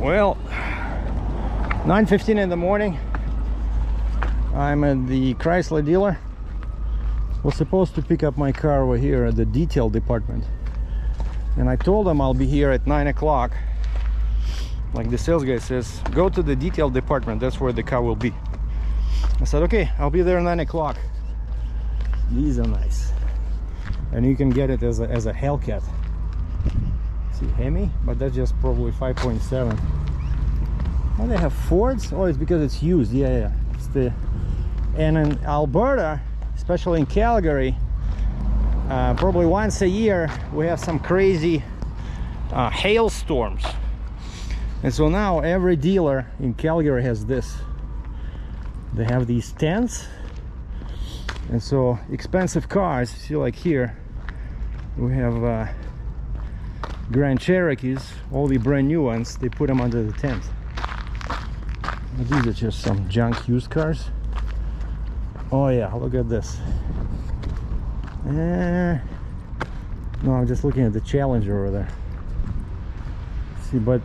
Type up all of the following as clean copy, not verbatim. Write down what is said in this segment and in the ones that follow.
Well, 9:15 in the morning. I'm at the Chrysler dealer. Was supposed to pick up my car over here at the detail department, and I told them I'll be here at 9 o'clock. Like the sales guy says, go to the detail department, that's where the car will be. I said, okay, I'll be there at 9 o'clock. These are nice, and you can get it as a Hellcat. See, Hemi, but that's just probably 5.7. Oh, they have Fords. Oh, it's because it's used. Yeah, it's the. And in Alberta, especially in Calgary, probably once a year we have some crazy hailstorms, and so now every dealer in Calgary has this. They have these tents, and so expensive cars. See, like here we have Grand Cherokees, all the brand new ones. They put them under the tent. These are just some junk used cars. Oh yeah, look at this. No, I'm just looking at the Challenger over there. See, but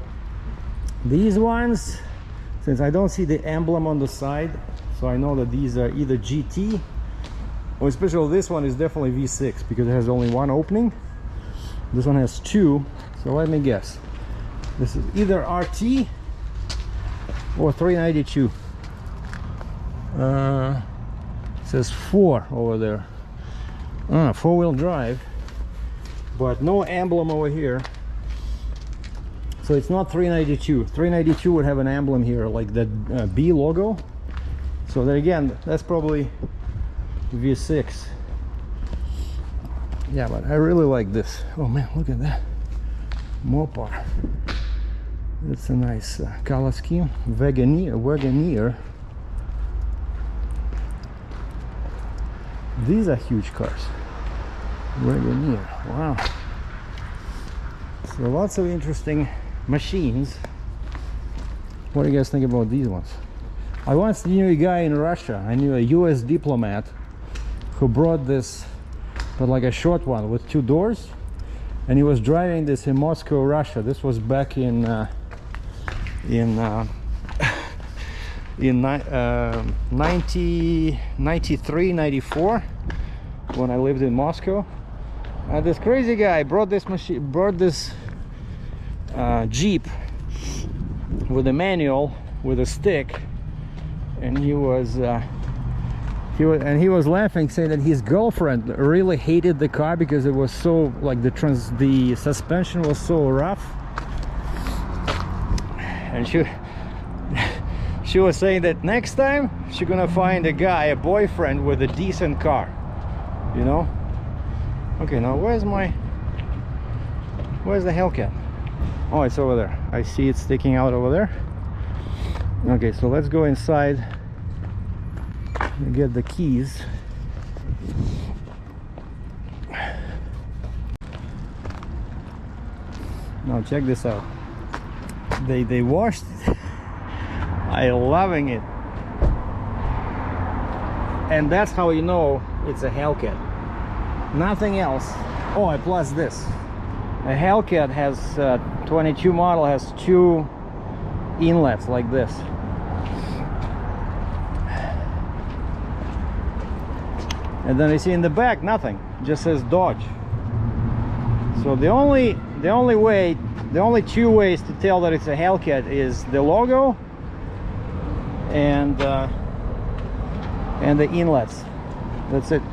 these ones, since I don't see the emblem on the side, so I know that these are either GT, or especially this one is definitely V6 because it has only one opening. This one has two, so let me guess. This is either RT or 392. It says 4 over there. Four-wheel drive, but no emblem over here. So it's not 392. 392 would have an emblem here, like that B logo. So then again, that's probably V6. Yeah, but I really like this. Oh man, look at that Mopar. It's a nice color scheme. Wagoneer. These are huge cars. Wagoneer. Wow. So lots of interesting machines. What do you guys think about these ones? I once knew a guy in Russia. I knew a US diplomat who brought this, but like a short one with 2 doors, and he was driving this in Moscow, Russia. This was back in 93, 94, when I lived in Moscow. And this crazy guy brought this Jeep with a manual, with a stick, and he was laughing, saying that his girlfriend really hated the car because it was so, like, the suspension was so rough, and she was saying that next time she's gonna find a boyfriend with a decent car, you know. Okay, now where's the Hellcat? Oh, it's over there. I see it sticking out over there. Okay, so let's go inside and get the keys. Now check this out. They washed it. I'm loving it. And that's how you know it's a Hellcat. Nothing else. Oh, and plus this. A Hellcat has 22 model has 2 inlets like this. And then you see in the back nothing, just says Dodge. So the only 2 ways to tell that it's a Hellcat is the logo and the inlets. That's it.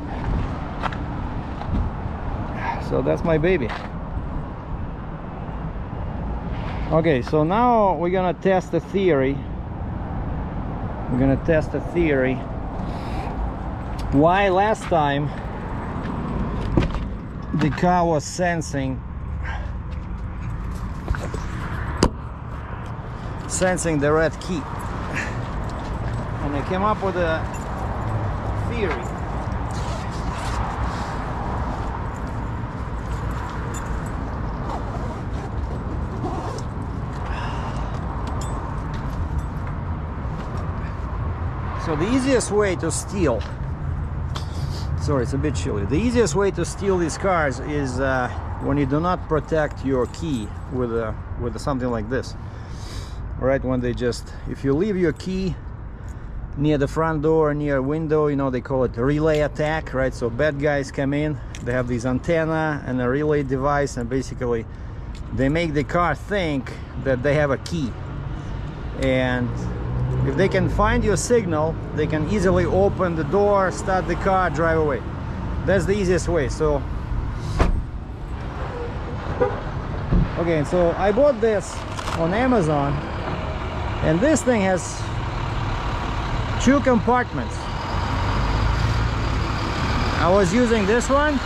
So that's my baby. Okay, so now we're gonna test the theory. Why last time the car was sensing the red key, and I came up with a theory. So the easiest way to steal, sorry, it's a bit chilly. The easiest way to steal these cars is when you do not protect your key with something like this. right? When they just, if you leave your key near the front door, near a window, you know, they call it relay attack, right? So bad guys come in, they have these antenna and a relay device, and basically they make the car think that they have a key. And if they can find your signal, they can easily open the door, start the car, drive away. That's the easiest way. So okay, so I bought this on Amazon, and this thing has 2 compartments. I was using this one,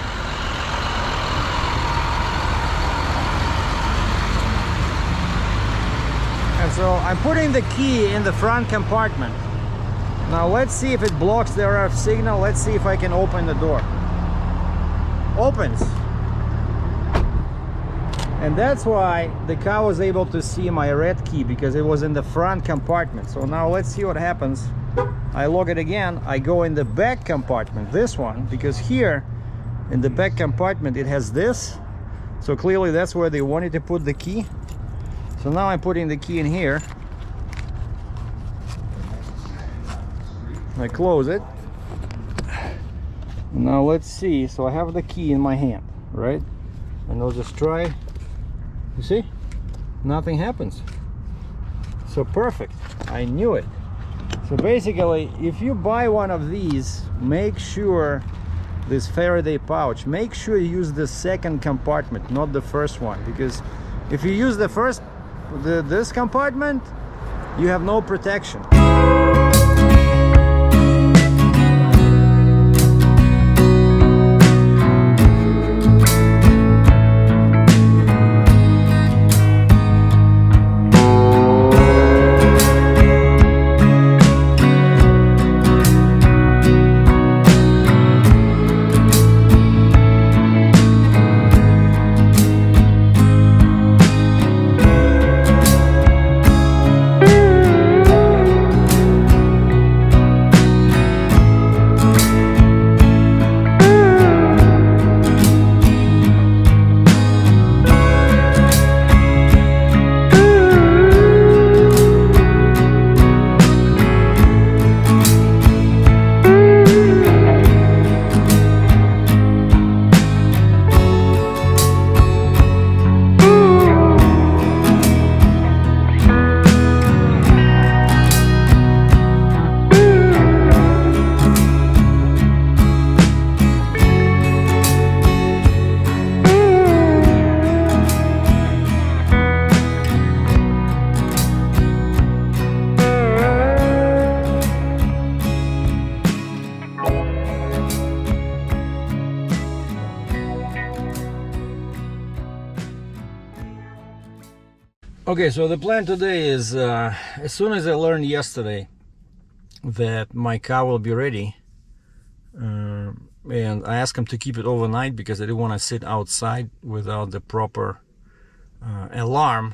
and so I'm putting the key in the front compartment. Now let's see if it blocks the RF signal. Let's see if I can open the door. Opens. And that's why the car was able to see my red key, because it was in the front compartment. So now let's see what happens. I lock it again, I go in the back compartment, this one, because here in the back compartment it has this. So clearly that's where they wanted to put the key. So now I'm putting the key in here. I close it. Now let's see. So I have the key in my hand, right? And I'll just try. You see? Nothing happens. So perfect. I knew it. So basically, if you buy one of these, make sure this Faraday pouch, make sure you use the second compartment, not the first one, because if you use the first, this compartment, you have no protection. Okay, so the plan today is, as soon as I learned yesterday that my car will be ready, and I asked him to keep it overnight because I didn't want to sit outside without the proper alarm,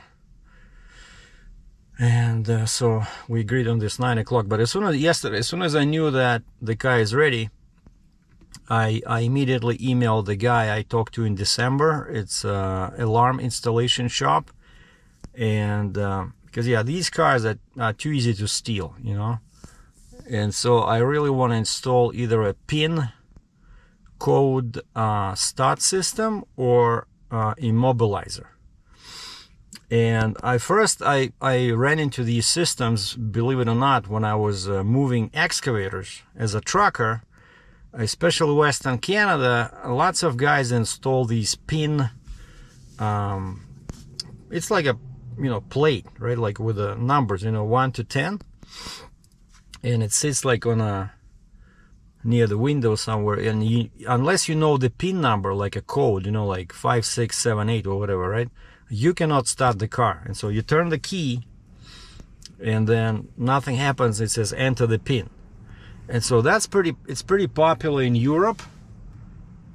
and so we agreed on this 9 o'clock. But as soon as I knew that the car is ready, I immediately emailed the guy I talked to in December. It's alarm installation shop. And because yeah, these cars are too easy to steal, you know, and so I really want to install either a pin code start system or immobilizer. And I ran into these systems, believe it or not, when I was moving excavators as a trucker, especially Western Canada. Lots of guys install these pin, it's like a, you know, plate, right, like with the numbers, you know, 1 to 10, and it sits like on a near the window somewhere, and you, unless you know the pin number, like a code, you know, like 5, 6, 7, 8 or whatever, right, you cannot start the car. And so you turn the key and then nothing happens. It says enter the pin. And so it's pretty popular in Europe.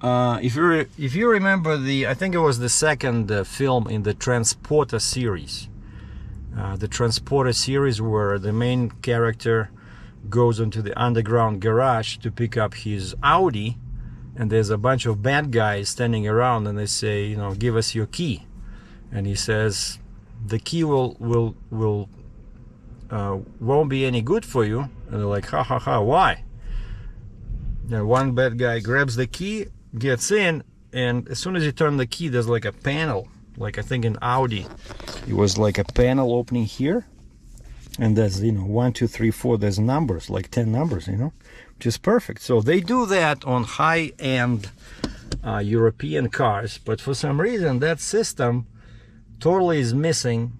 If you remember I think it was the second film in the Transporter series. The Transporter series, where the main character goes into the underground garage to pick up his Audi, and there's a bunch of bad guys standing around, and they say, you know, give us your key. And he says the key will won't be any good for you. And they're like, ha ha ha, why? And one bad guy grabs the key, gets in, and as soon as you turn the key, there's like a panel, like I think in Audi it was like a panel opening here, and there's, you know, 1 2 3 4, there's numbers, like 10 numbers, you know, which is perfect. So they do that on high-end European cars, but for some reason that system totally is missing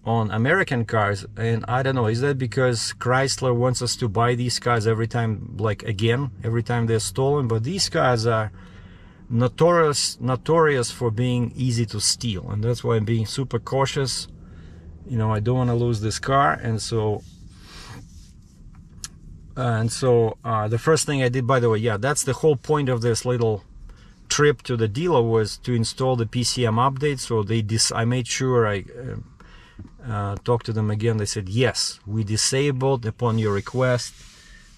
on American cars. And I don't know, is that because Chrysler wants us to buy these cars every time, like again, every time they're stolen? But these cars are notorious for being easy to steal, and that's why I'm being super cautious. You know, I don't want to lose this car. And so the first thing I did, by the way, yeah, that's the whole point of this little trip to the dealer, was to install the PCM update. So I made sure I talked to them again. They said, yes, we disabled, upon your request,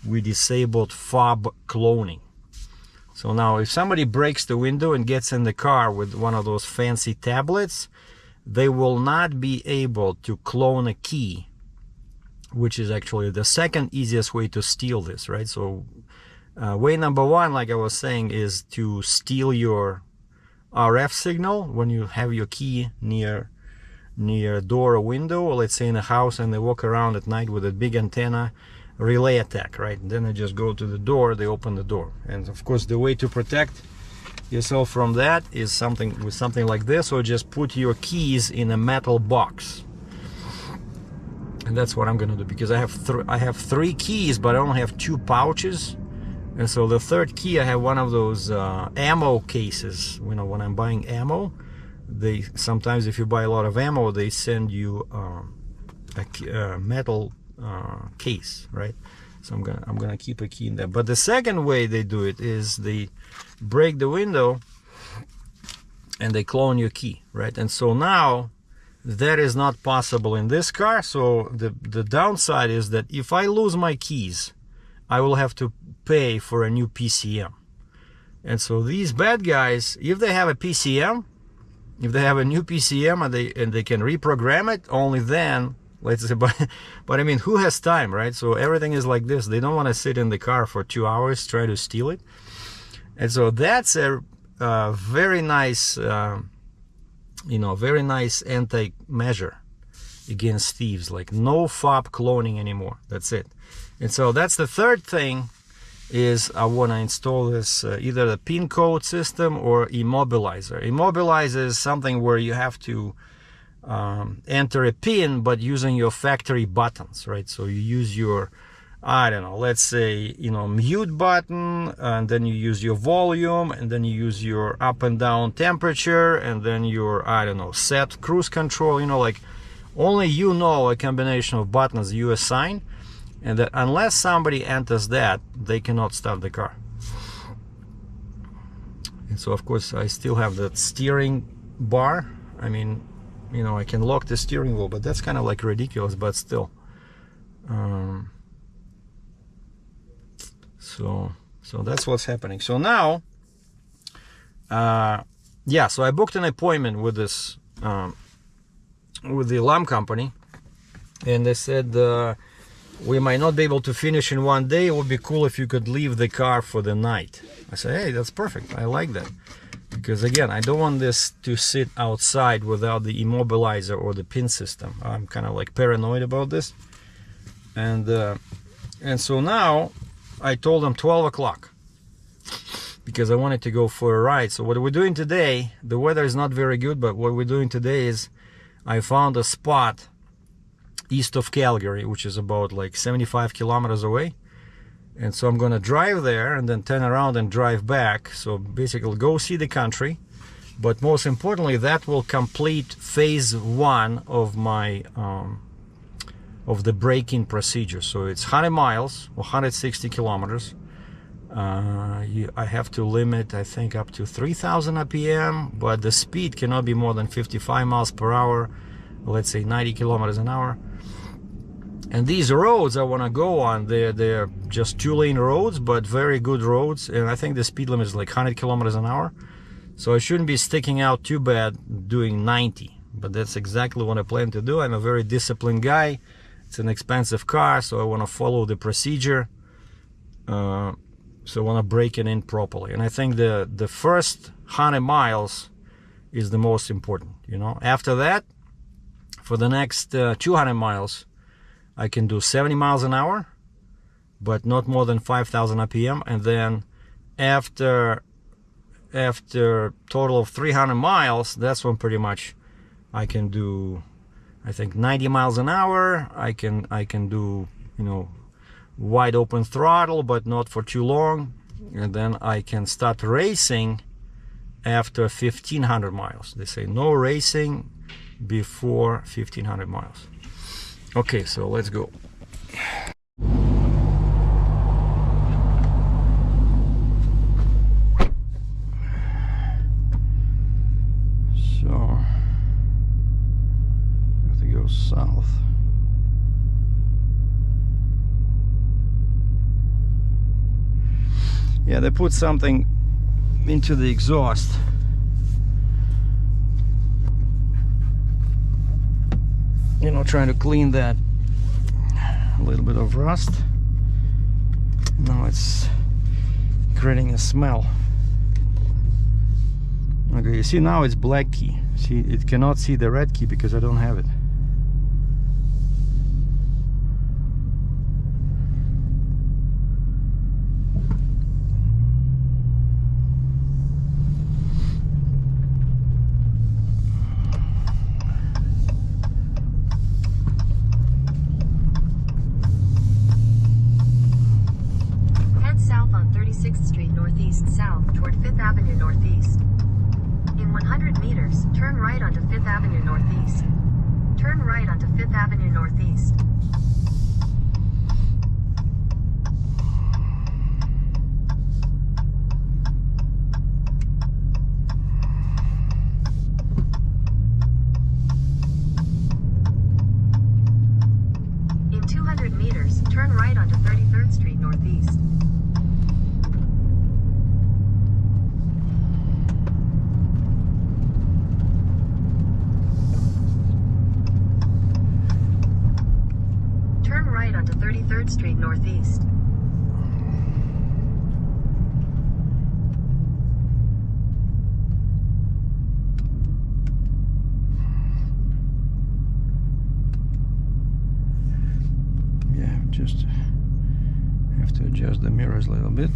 we disabled fob cloning. So now if somebody breaks the window and gets in the car with one of those fancy tablets, they will not be able to clone a key, which is actually the second easiest way to steal this, right? So way number one, like I was saying, is to steal your RF signal when you have your key near a door or window, or let's say in a house and they walk around at night with a big antenna. Relay attack, right? And then they just go to the door, they open the door. And of course the way to protect yourself from that is something like this, or just put your keys in a metal box. And that's what I'm gonna do, because I have three keys, but I only have 2 pouches. And so the third key, I have one of those ammo cases. You know, when I'm buying ammo, they sometimes, if you buy a lot of ammo, they send you a metal case, right? So I'm gonna keep a key in there. But the second way they do it is they break the window and they clone your key, right? And so now that is not possible in this car. So the downside is that if I lose my keys, I will have to pay for a new PCM. And so these bad guys, if they have a PCM, if they have a new PCM and they can reprogram it, only then, let's say, but I mean, who has time, right? So everything is like this. They don't want to sit in the car for 2 hours trying to steal it. And so that's a very nice, you know, very nice anti-measure against thieves. Like no fob cloning anymore. That's it. And so that's the third thing, is I want to install this either the pin code system or immobilizer. Immobilizer is something where you have to enter a pin, but using your factory buttons, right? So you use your, I don't know, let's say, you know, mute button, and then you use your volume, and then you use your up and down temperature, and then your, I don't know, set cruise control, you know, like only you know a combination of buttons you assign, and that unless somebody enters that, they cannot start the car. And so of course I still have that steering bar. I mean, you know, I can lock the steering wheel, but that's kind of like ridiculous, but still. So that's what's happening. So now, yeah, so I booked an appointment with this, with the alarm company, and they said, we might not be able to finish in one day. It would be cool if you could leave the car for the night. I said, hey, that's perfect. I like that. Because again, I don't want this to sit outside without the immobilizer or the pin system. I'm kind of like paranoid about this. And so now I told them 12 o'clock because I wanted to go for a ride. So what we're doing today, the weather is not very good, but what we're doing today is I found a spot east of Calgary, which is about like 75 kilometers away. And so I'm gonna drive there and then turn around and drive back. So basically go see the country, but most importantly, that will complete phase 1 of my of the braking procedure. So it's 100 miles, 160 kilometers. I have to limit, I think, up to 3,000 RPM, but the speed cannot be more than 55 miles per hour, let's say 90 kilometers an hour. And these roads I want to go on, they're just 2-lane roads, but very good roads. And I think the speed limit is like 100 kilometers an hour. So I shouldn't be sticking out too bad doing 90. But that's exactly what I plan to do. I'm a very disciplined guy. It's an expensive car, so I want to follow the procedure. So I want to break it in properly. And I think the first 100 miles is the most important, you know. After that, for the next 200 miles, I can do 70 miles an hour, but not more than 5,000 RPM. And then after total of 300 miles, that's when pretty much I can do, I think, 90 miles an hour. I can do, you know, wide open throttle, but not for too long. And then I can start racing after 1,500 miles. They say no racing before 1,500 miles. Okay, so let's go. So I have to go south. Yeah, they put something into the exhaust. You know, trying to clean that a little bit of rust. Now it's creating a smell. Okay, you see now it's black key. See, it cannot see the red key because I don't have it. South toward 5th Avenue Northeast. In 100 meters, turn right onto 5th Avenue Northeast. Turn right onto 5th Avenue Northeast. In 200 meters, turn right onto 33rd Street Northeast. Onto 33rd Street Northeast. Yeah, just have to adjust the mirrors a little bit.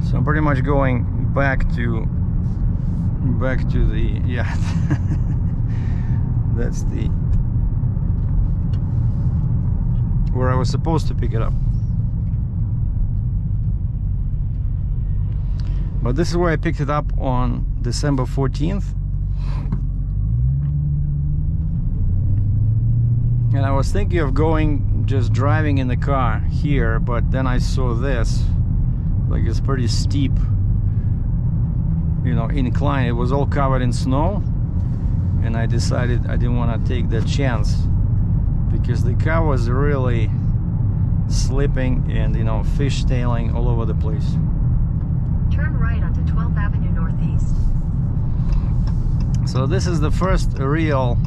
So I'm pretty much going back to the, yeah, that's the where I was supposed to pick it up. But this is where I picked it up on December 14th. And I was thinking of going, just driving in the car here, but then I saw this. Like, it's pretty steep, you know, incline. It was all covered in snow, and I decided I didn't want to take that chance because the car was really slipping and, you know, fishtailing all over the place. Turn right onto 12th Avenue Northeast. So this is the first real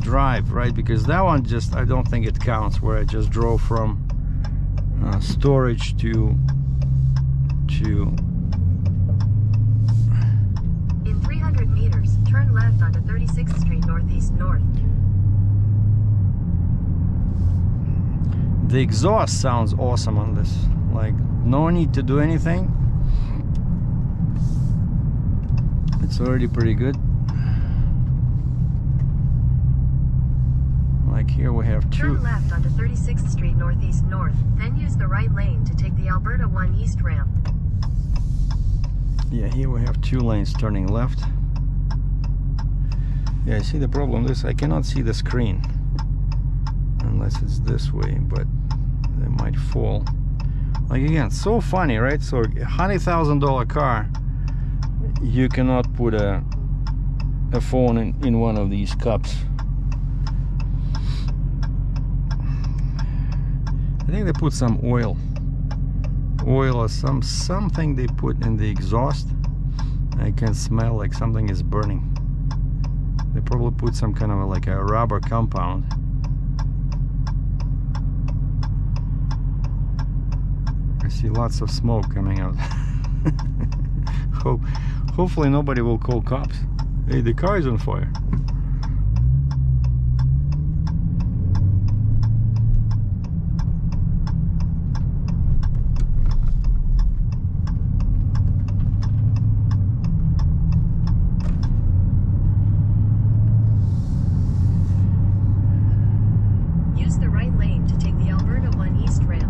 drive, right? Because that one just, I don't think it counts, where I just drove from storage to in 300 meters, turn left onto 36th Street Northeast North. The exhaust sounds awesome on this. Like, no need to do anything. It's already pretty good. Like here we have two. Turn left onto 36th Street Northeast North, then use the right lane to take the Alberta 1 East ramp. Yeah, here we have 2 lanes turning left. Yeah, I see the problem is I cannot see the screen unless it's this way, but they might fall. Like, again, so funny, right? So $100,000 car, you cannot put a phone in one of these cups. I think they put some oil or something they put in the exhaust. I can smell like something is burning. They probably put some kind of like a rubber compound. I see lots of smoke coming out. Hopefully nobody will call cops. Hey, the car is on fire. Use the right lane to take the Alberta 1 East ramp.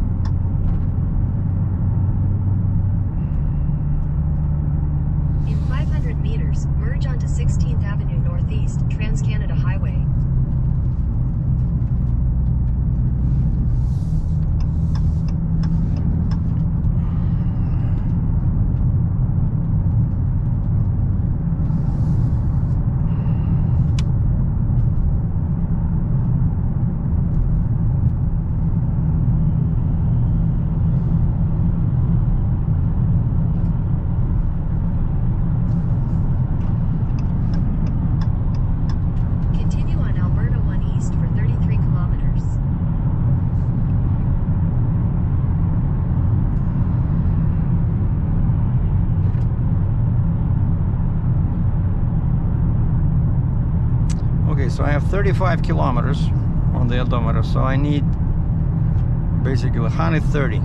In 500 meters, merge onto 16th Avenue Northeast, Trans-Canada Highway. Continue on Alberta 1 East for 33 kilometers. Okay, so I have 35 kilometers on the odometer, so I need basically 130.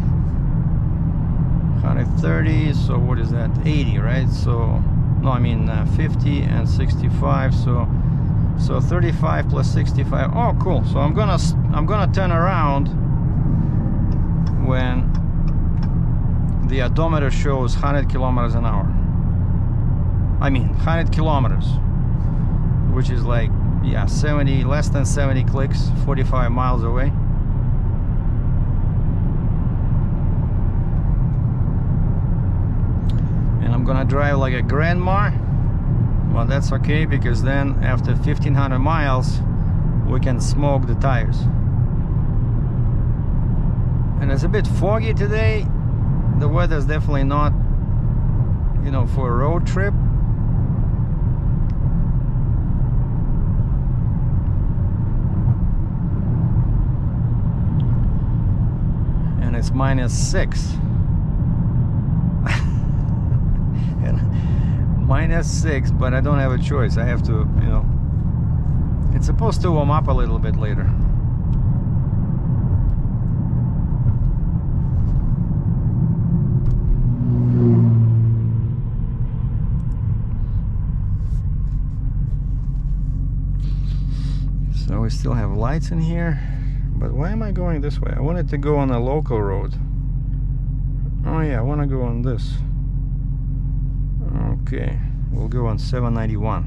130, so what is that? 80, right? So, no, I mean 50 and 65, so 35 plus 65. Oh, cool. So I'm gonna turn around when the odometer shows 100 kilometers an hour. I mean 100 kilometers, which is like, yeah, 70, less than 70 clicks, 45 miles away. And I'm gonna drive like a grandma. Well, that's okay, because then after 1500 miles we can smoke the tires. And it's a bit foggy today. The weather's definitely not, you know, for a road trip. And it's -6. -6, but I don't have a choice. I have to, you know, it's supposed to warm up a little bit later. So we still have lights in here, but why am I going this way? I wanted to go on a local road. Oh yeah, I want to go on this. Okay, we'll go on 791.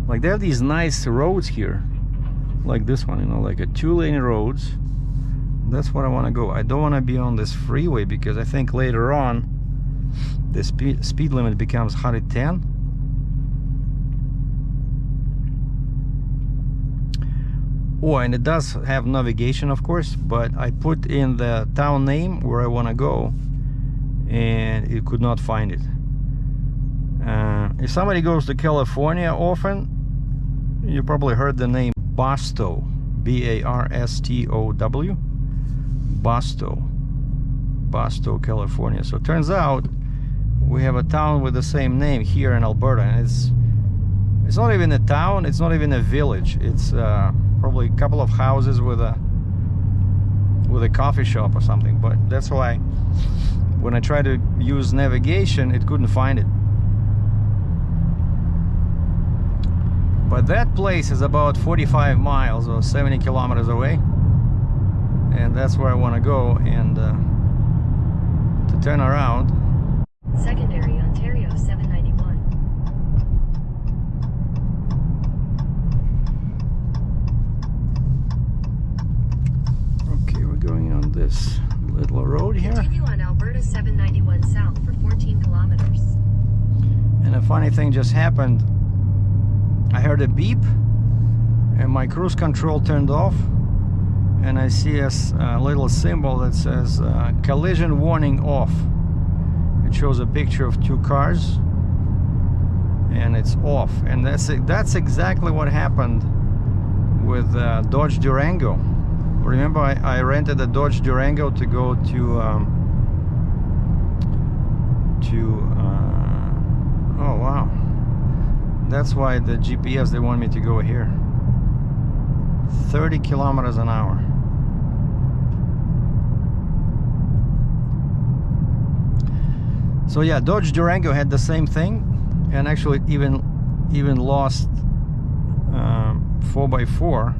Like, there are these nice roads here, like this one, you know, like a 2-lane roads. That's what I want to go. I don't want to be on this freeway, because I think later on the speed limit becomes 110. Oh, and it does have navigation, of course, but I put in the town name where I want to go and it could not find it. If somebody goes to California often, you probably heard the name Barstow, B-A-R-S-T-O-W, Barstow, California. So it turns out we have a town with the same name here in Alberta, and it's not even a town, it's not even a village. It's probably a couple of houses with a coffee shop or something. But that's why when I tried to use navigation, it couldn't find it. But that place is about 45 miles or 70 kilometers away, and that's where I want to go. And to turn around, Secondary Ontario 791. okay, we're going on this little road here. Continue on Alberta 791 south for 14 kilometers. And a funny thing just happened. I heard a beep and my cruise control turned off, and I see a little symbol that says collision warning off. It shows a picture of two cars and it's off, and that's exactly what happened with Dodge Durango. Remember, I rented a Dodge Durango to go to oh wow, that's why the GPS, they want me to go here. 30 kilometers an hour. So yeah, Dodge Durango had the same thing, and actually even lost 4x4.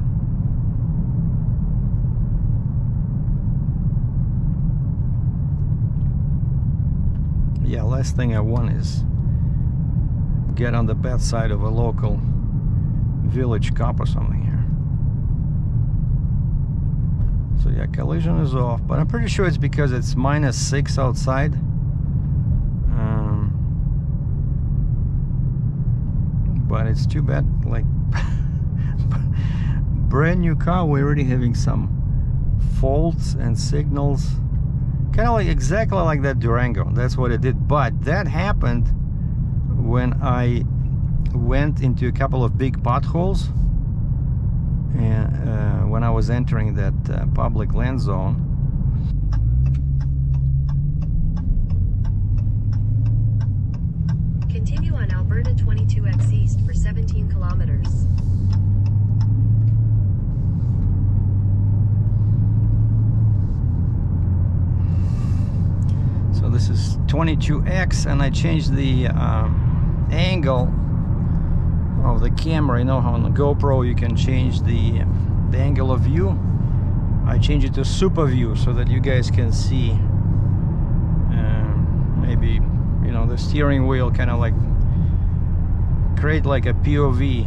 Yeah, last thing I want is get on the bad side of a local village cop or something here. So yeah, collision is off, but I'm pretty sure it's because it's -6 outside. But it's too bad, like brand new car, we're already having some faults and signals, kind of like exactly like that Durango. That's what it did. But that happened when I went into a couple of big potholes, and when I was entering that public land zone. Continue on Alberta 22X east for 17 kilometers. So this is 22X, and I changed the angle of the camera. You know how on the GoPro you can change the angle of view. I changed it to super view so that you guys can see maybe, you know, the steering wheel, kind of like create like a POV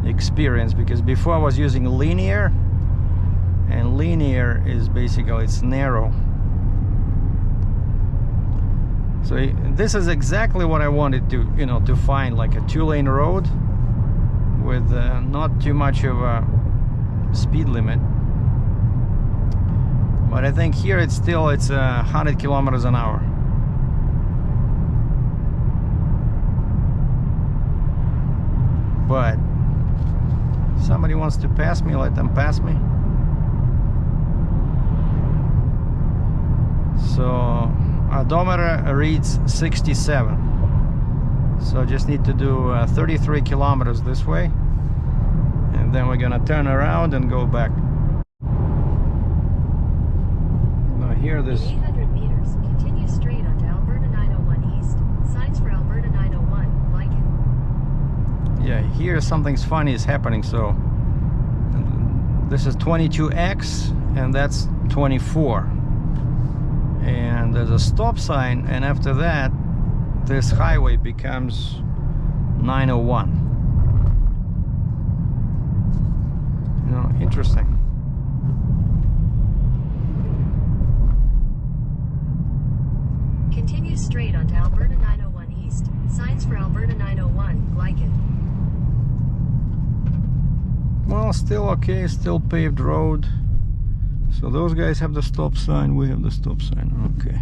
experience, because before I was using linear, and linear is basically, it's narrow. So this is exactly what I wanted to, you know, to find, like a 2-lane road with not too much of a speed limit. But I think here it's 100 kilometers an hour. But somebody wants to pass me, let them pass me. So odometer reads 67. So I just need to do 33 kilometers this way, and then we're gonna turn around and go back. Now here there's 800 meters, continue straight onto Alberta 901 east. Signs for Alberta 901, like it. yeah, here something's funny is happening. So this is 22X and that's 24, and there's a stop sign, and after that this highway becomes 901. You know, interesting. Continue straight onto Alberta 901 east. Signs for Alberta 901, like it. Well, still okay, still paved road. So those guys have the stop sign, we have the stop sign. Okay.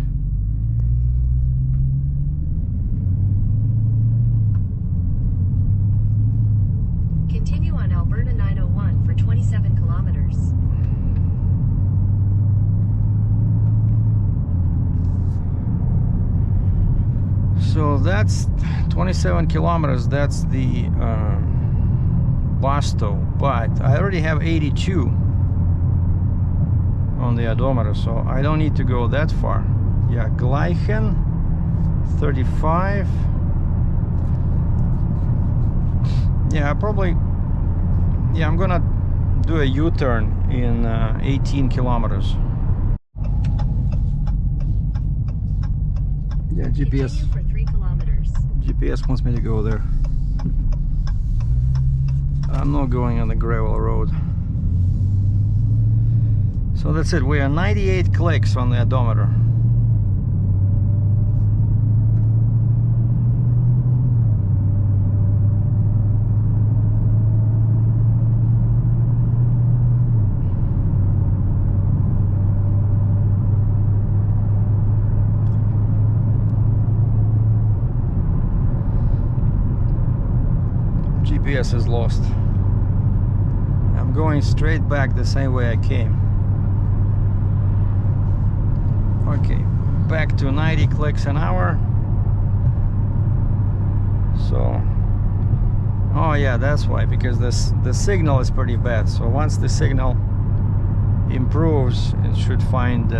Continue on Alberta 901 for 27 kilometers. So that's 27 kilometers, that's the Basto, but I already have 82 on the odometer, so I don't need to go that far. Yeah, Gleichen 35. Yeah, probably. Yeah, I'm gonna do a U-turn in 18 kilometers. Yeah, GPS. Continue for 3 kilometers. GPS wants me to go there. I'm not going on the gravel road. So that's it, we are 98 clicks on the odometer. GPS is lost. I'm going straight back the same way I came. Okay, back to 90 clicks an hour. So, oh yeah, that's why, because the signal is pretty bad. So once the signal improves, it should find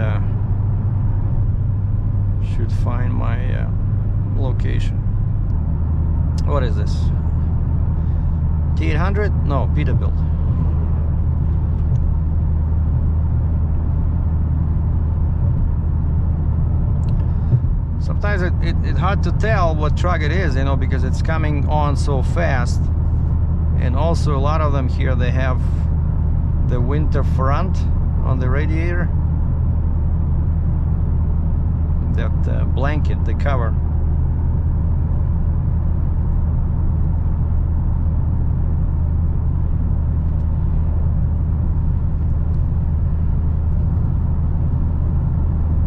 my location. What is this? T800? No, Peterbilt. Sometimes it's hard to tell what truck it is, you know, because it's coming on so fast. And also a lot of them here, they have the winter front on the radiator. That blanket, the cover.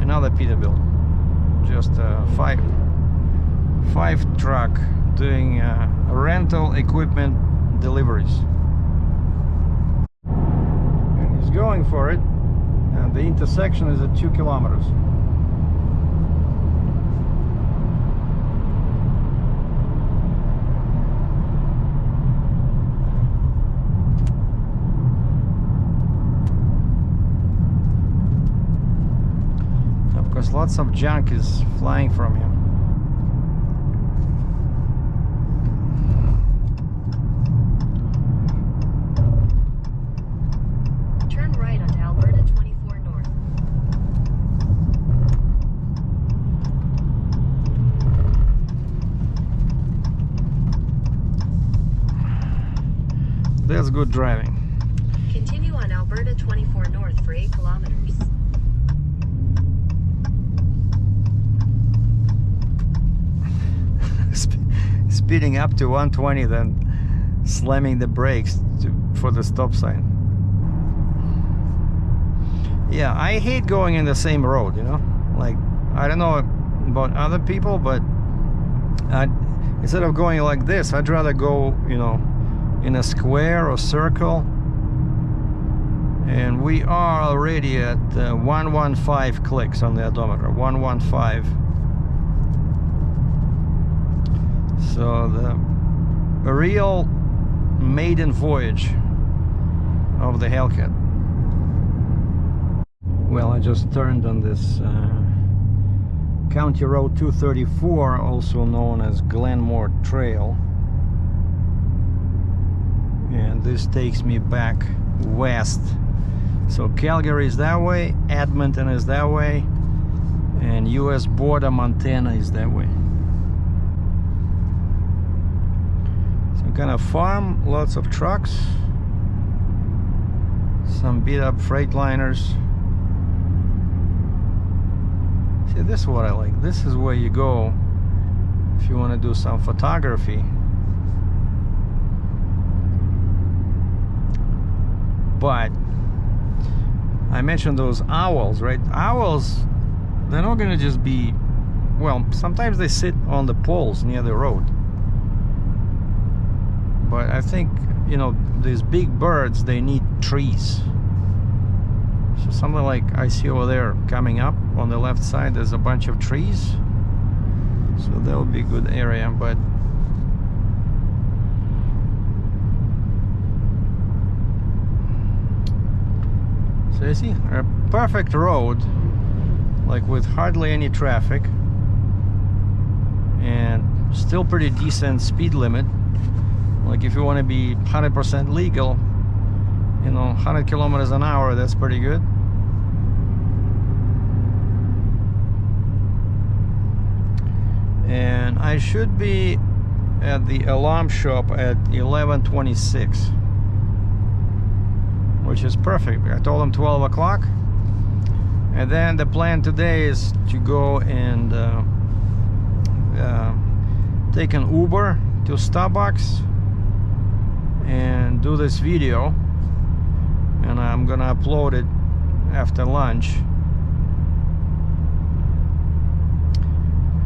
Another Peterbilt, just a five truck doing rental equipment deliveries, and he's going for it, and the intersection is at 2 kilometers. Lots of junk is flying from him. Turn right onto Alberta 24 North. That's good driving. Continue on Alberta 24 North for 8 kilometers. Speeding up to 120, then slamming the brakes for the stop sign. Yeah, I hate going in the same road, you know, like, I don't know about other people, but instead of going like this, I'd rather go, you know, in a square or circle. And we are already at 115 clicks on the odometer. 115. So a real maiden voyage of the Hellcat. Well, I just turned on this County Road 234, also known as Glenmore Trail, and this takes me back west. So Calgary is that way, Edmonton is that way, and US border Montana is that way. Kind of farm, lots of trucks, some beat up Freightliners. See, this is what I like. This is where you go if you want to do some photography. But I mentioned those owls, right? Owls, they're not gonna just be, well, sometimes they sit on the poles near the road. But I think, you know, these big birds, they need trees. So something like I see over there coming up on the left side, there's a bunch of trees. So that would be a good area, but so you see, a perfect road, like with hardly any traffic, and still pretty decent speed limit. Like if you want to be 100% legal, you know, 100 kilometers an hour, that's pretty good. And I should be at the alarm shop at 11:26, which is perfect. I told them 12 o'clock. And then the plan today is to go and take an Uber to Starbucks and do this video, and I'm gonna upload it after lunch,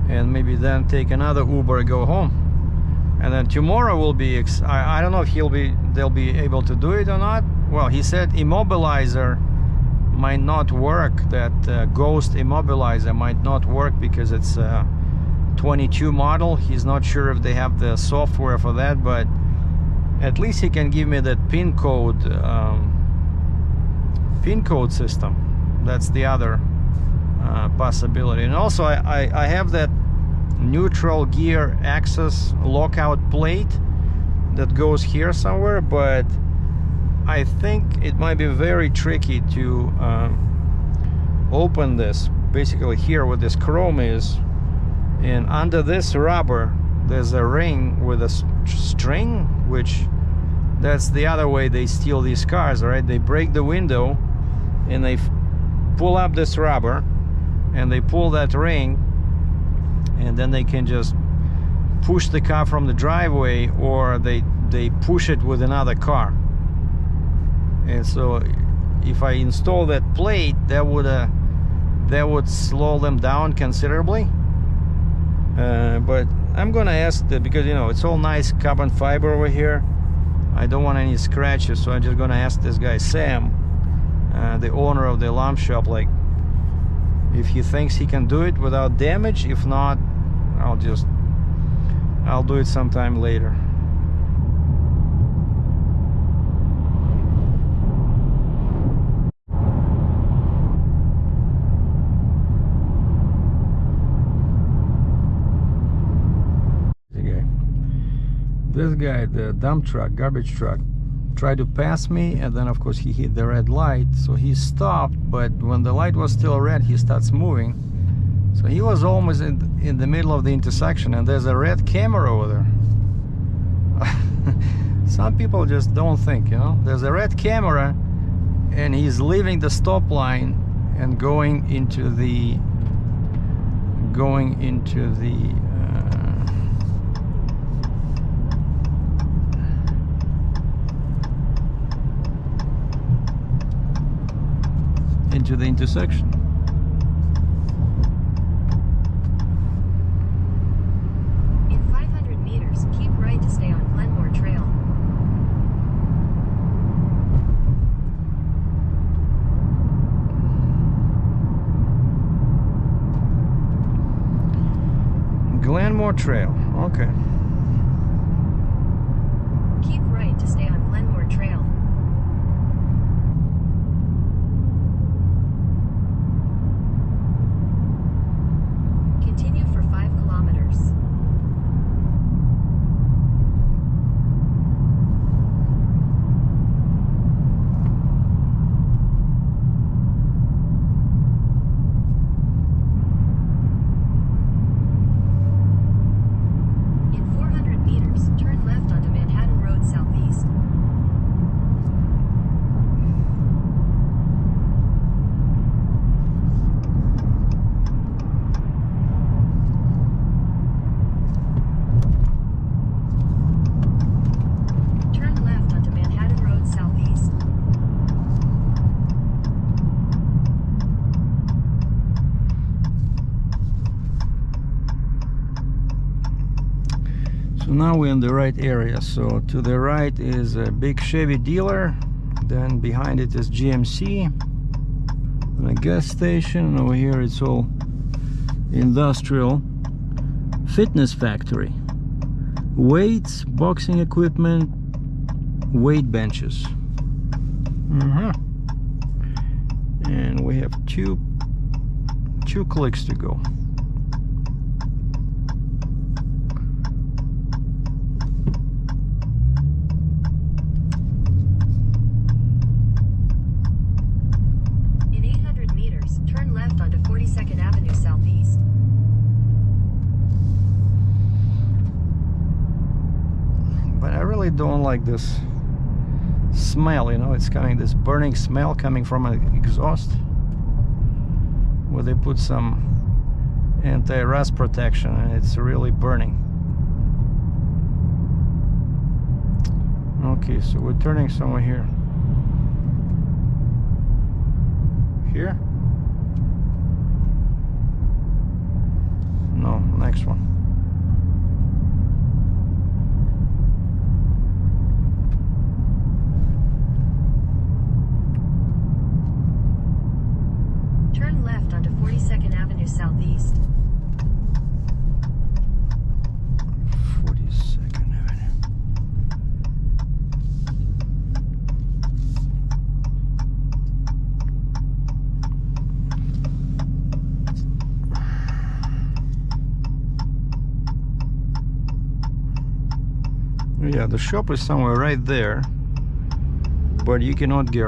and maybe then take another Uber and go home. And then tomorrow will be I don't know if they'll be able to do it or not. Well, he said immobilizer might not work, that ghost immobilizer might not work because it's a 22 model. He's not sure if they have the software for that, but at least he can give me that pin code system. That's the other possibility. And also I have that neutral gear access lockout plate that goes here somewhere, but I think it might be very tricky to open this. Basically here where this chrome is, and under this rubber there's a ring with a string, which that's the other way they steal these cars, right? They break the window and they pull up this rubber and they pull that ring, and then they can just push the car from the driveway, or they push it with another car. And so if I install that plate, that would slow them down considerably. But I'm gonna ask that, because you know it's all nice carbon fiber over here. I don't want any scratches, so I'm just gonna ask this guy Sam, the owner of the alarm shop, like if he thinks he can do it without damage. If not, I'll do it sometime later. This guy, the dump truck, garbage truck, tried to pass me, and then of course he hit the red light, so he stopped. But when the light was still red, he starts moving. So he was almost in the middle of the intersection, and there's a red camera over there. Some people just don't think, you know. There's a red camera, and he's leaving the stop line and going into the intersection. In 500 meters, keep right to stay on Glenmore Trail. Glenmore Trail, okay. Keep right to stay on Glenmore Trail. Continue for 5 kilometers. In 400 meters, turn left onto Manhattan Road Southeast. Turn left onto Manhattan Road Southeast. So now we're in the right area. So to the right is a big Chevy dealer, then behind it is GMC and a gas station, and over here it's all industrial fitness factory, weights, boxing equipment, weight benches. And we have two clicks to go. In 800 meters, turn left onto 42nd Avenue Southeast. But I really don't like this smell, you know. It's coming, this burning smell coming from an exhaust. where they put some anti-rust protection, and it's really burning. Okay, so we're turning somewhere here. Here? No, next one. Turn left onto 42nd Avenue Southeast. 42nd Avenue. Yeah, the shop is somewhere right there, but you cannot get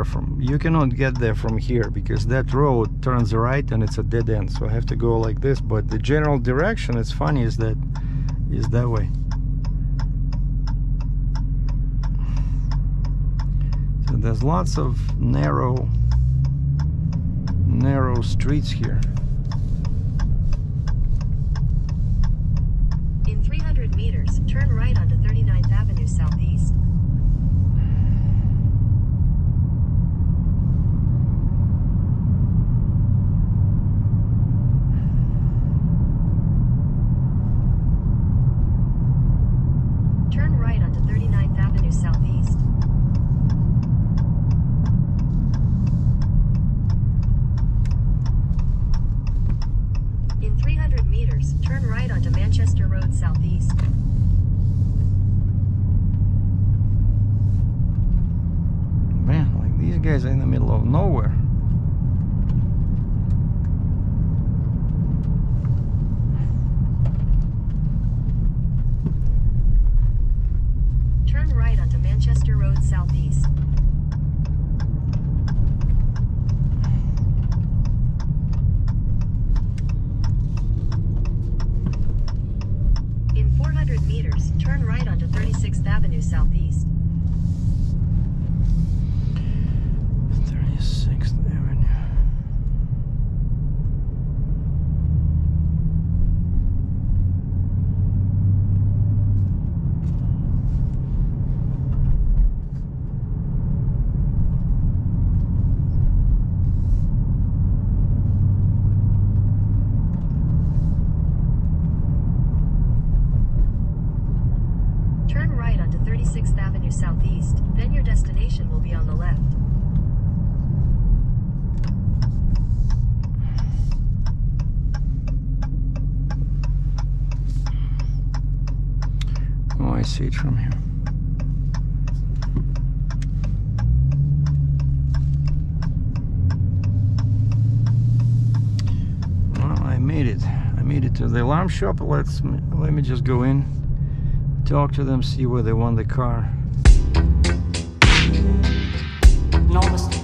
there from here because that road turns right and it's a dead end. So I have to go like this, but the general direction, it's funny, is that way. So there's lots of narrow streets here. In 300 meters, turn right onto 39th Avenue Southeast. Turn right onto 39th Avenue Southeast. In 300 meters, turn right onto Manchester Road Southeast. Man, like these guys are in the middle of nowhere. Turn right onto Manchester Road Southeast. In 400 meters, turn right onto 36th Avenue Southeast. 36th Avenue. Turn right onto 36th Avenue Southeast, then your destination will be on the left. Oh, I see it from here. Well, I made it. I made it to the alarm shop. Let me just go in, talk to them, see where they want the car. No mistake.